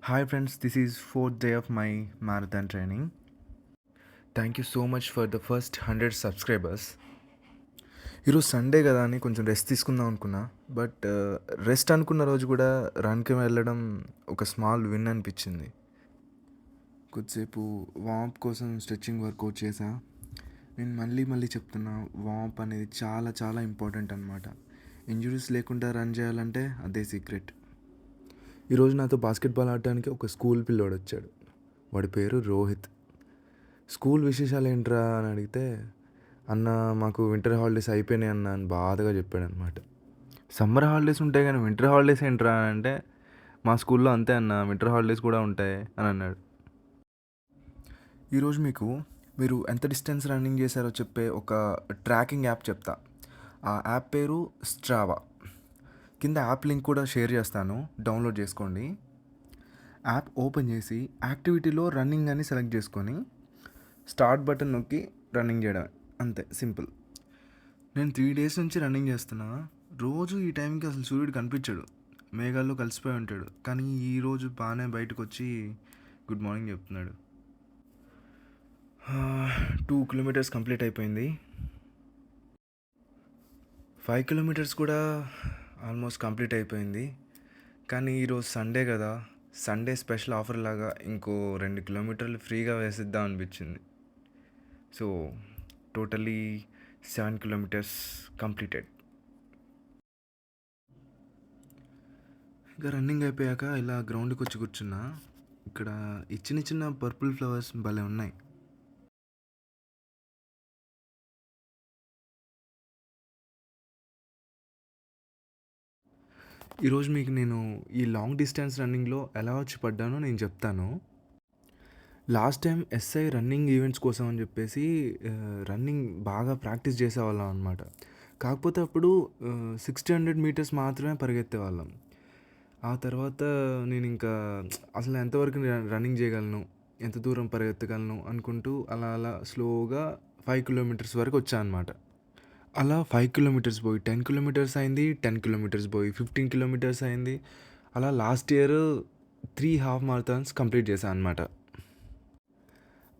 Hi friends, this is fourth day of my marathon training. Thank you so much for the first 100 subscribers. ఈరోజు Sunday కదా అని కొంచెం rest తీసుకుందాం అనుకున్నా. But rest అనుకున్న రోజు కూడా రన్కి వెళ్ళడం ఒక స్మాల్ విన్ అనిపించింది. కొద్దిసేపు వార్మప్ కోసం స్ట్రెచ్చింగ్ వర్కౌట్ చేసా. నేను మళ్ళీ చెప్తున్నా, వార్మప్ అనేది చాలా చాలా ఇంపార్టెంట్ అనమాట. ఇంజురీస్ లేకుండా రన్ చేయాలంటే అదే సీక్రెట్. ఈరోజు నాతో బాస్కెట్బాల్ ఆడటానికి ఒక స్కూల్ పిల్లోడు వచ్చాడు. వాడి పేరు రోహిత్. స్కూల్ విశేషాలు ఏంట్రా అని అడిగితే, అన్న మాకు వింటర్ హాలిడేస్ అయిపోయినాయి అన్న అని బాధగా చెప్పాడనమాట. సమ్మర్ హాలిడేస్ ఉంటాయి కానీ వింటర్ హాలిడేస్ ఏంట్రా అని అంటే, మా స్కూల్లో అంతే అన్న, వింటర్ హాలిడేస్ కూడా ఉంటాయి అని అన్నాడు. ఈరోజు మీరు ఎంత డిస్టెన్స్ రన్నింగ్ చేశారో చెప్పే ఒక ట్రాకింగ్ యాప్ చెప్తా. ఆ యాప్ పేరు స్ట్రావా. కింద యాప్ లింక్ కూడా షేర్ చేస్తాను, డౌన్లోడ్ చేసుకోండి. యాప్ ఓపెన్ చేసి యాక్టివిటీలో రన్నింగ్ అని సెలెక్ట్ చేసుకొని స్టార్ట్ బటన్ నొక్కి రన్నింగ్ చేయడం, అంతే, సింపుల్. నేను 3 days నుంచి రన్నింగ్ చేస్తున్నా. రోజు ఈ టైంకి అసలు సూర్యుడు కనిపించాడు, మేఘాల్లో కలిసిపోయి ఉంటాడు. కానీ ఈరోజు బాగానే బయటకు వచ్చి గుడ్ మార్నింగ్ చెప్తున్నాడు. 2 kilometers కంప్లీట్ అయిపోయింది. 5 kilometers కూడా ఆల్మోస్ట్ కంప్లీట్ అయిపోయింది. కానీ ఈరోజు సండే కదా, సండే స్పెషల్ ఆఫర్ లాగా ఇంకో 2 kilometers ఫ్రీగా వేసిద్దాం అనిపించింది. So totally 7 kilometers completed. ఇంకా రన్నింగ్ అయిపోయాక ఇలా గ్రౌండ్కి వచ్చి కూర్చున్నా. ఇక్కడ ఈ చిన్న పర్పుల్ ఫ్లవర్స్ భలే ఉన్నాయి. ఈరోజు మీకు నేను ఈ లాంగ్ డిస్టెన్స్ రన్నింగ్లో ఎలా వచ్చి పడ్డానో నేను చెప్తాను. Last time SI running events కోసం అని చెప్పేసి రన్నింగ్ బాగా ప్రాక్టీస్ చేసేవాళ్ళం అనమాట. కాకపోతే అప్పుడు 600 meters మాత్రమే పరిగెత్తేవాళ్ళం. ఆ తర్వాత నేను ఇంకా అసలు ఎంతవరకు రన్నింగ్ చేయగలను, ఎంత దూరం పరిగెత్తగలను అనుకుంటూ అలా స్లోగా 5 kilometers వరకు వచ్చా అనమాట. అలా 5 kilometers పోయి 10 kilometers అయింది, 10 kilometers పోయి 15 kilometers అయింది. అలా last year 3 half marathons complete చేశాను అనమాట.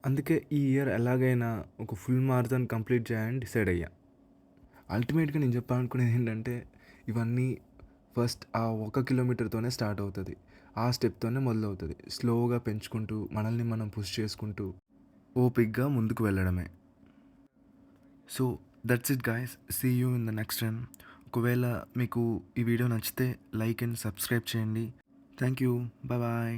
అందుకే ఈ ఇయర్ ఎలాగైనా ఒక ఫుల్ మారథాన్ కంప్లీట్ చేయాలని డిసైడ్ అయ్యా. అల్టిమేట్గా నేను చెప్పాలనుకునేది ఏంటంటే, ఇవన్నీ ఫస్ట్ ఆ 1 kilometerతోనే స్టార్ట్ అవుతుంది. ఆ స్టెప్తోనే మొదలవుతుంది. స్లోగా పెంచుకుంటూ మనల్ని మనం పుష్ చేసుకుంటూ ఓపిక్గా ముందుకు వెళ్ళడమే. So that's it guys, see you in the next time. ఒకవేళ మీకు ఈ వీడియో నచ్చితే లైక్ అండ్ సబ్స్క్రైబ్ చేయండి. Thank you, bye.